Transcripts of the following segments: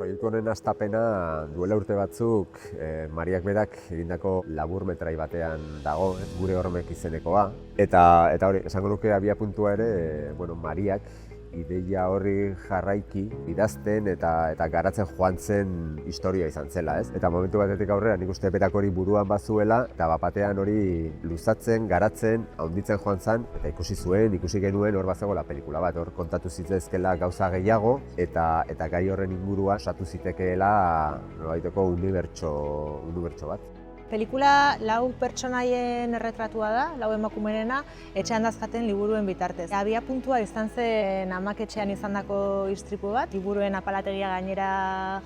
Proiektu honen hastapena duela urte batzuk Mariak berak egindako laburmetrai batean dago, gure hormek izenekoa. Eta hori, esango nuke abiapuntua ere, Mariak ideia horri jarraiki idazten eta garatzen joan zen historia izan zela, ez? Eta momentu batetik aurrera nik uste berak hori buruan bazuela eta bapatean hori luzatzen, garatzen, handitzen joan zen eta ikusi genuen hor bazegoela pelikula bat, hor kontatu zitezkeela gauza gehiago eta gai horren inguruan osatu zitekeela nolabaiteko unibertso bat. Pelikula lau pertsonaien erretratua da, lau emakumerena, etxean dazkaten liburuen bitartez. Abiapuntua izan zen amak etxean izandako istripu bat, liburuen apalategia gainera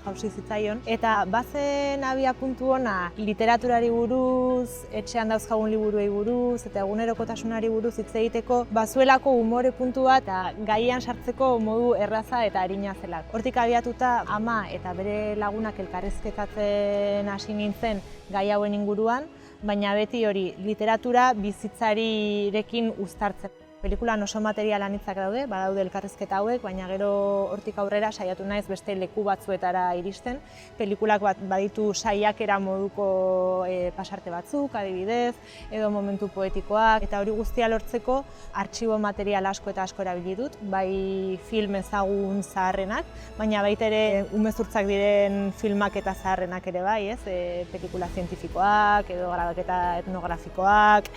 jausi zitzaion. Eta bazen abiapuntu ona literaturari buruz, etxean dauzkagun liburuei buruz eta egunerokotasunari buruz hitz egiteko bazuelako umore puntua eta gaian sartzeko modu erraza eta arina zelako. Hortik abiatuta ama eta bere lagunak elkarrizketatzen hasi nintzen gai hauen inguruan, baina beti hori literatura bizitzarirekin uztartzen. Pelikulan oso material anitzak daude, badaude elkarrizketa hauek, baina gero hortik aurrera saiatu naiz beste leku batzuetara iristen. Pelikulak baditu saiakera moduko pasarte batzuk, adibidez, edo momentu poetikoak, eta hori guztia lortzeko artxibo material asko eta asko erabili dut, bai film ezagun zaharrenak, baina baita ere umezurtzak diren filmak eta zaharrenak ere bai, ez? Pelikula zientifikoak, edo grabaketa etnografikoak,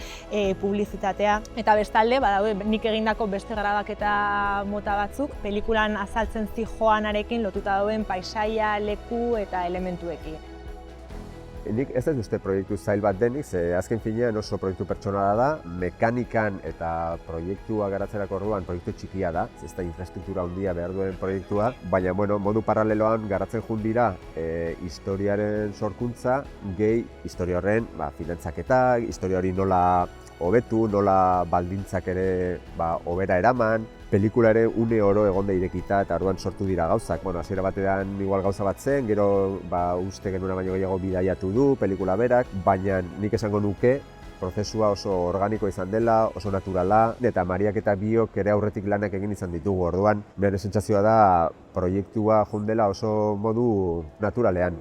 publizitatea, eta bestalde badaude nik egindako beste grabaketa mota batzuk, pelikulan azaltzen zijoanarekin lotuta dauden paisaia, leku eta elementuekin. Nik ez dut uste proiektu zail bat denik, azken finean oso proiektu pertsonala da, mekanikan eta proiektua garatzerako orduan proiektu txikia da, ez da infrastruktura handia behar duen proiektua, baina modu paraleloan garatzen jun dira historiaren sorkuntza, gehi historia horren finantzaketak, historia hori nola hobetu, nola baldintzak ere hobera eraman, pelikula ere une oro egonda irekita eta orduan sortu dira gauzak. Hasiera batean igual gauza bat zen, gero uste genuena baino gehiago bidaiatu du pelikula berak, baina nik esango nuke prozesua oso organiko izan dela, oso naturala, eta Mariak eta biok ere aurretik lanak egin izan ditugu. Orduan, nire sentsazioa da proiektua jundela oso modu naturalean.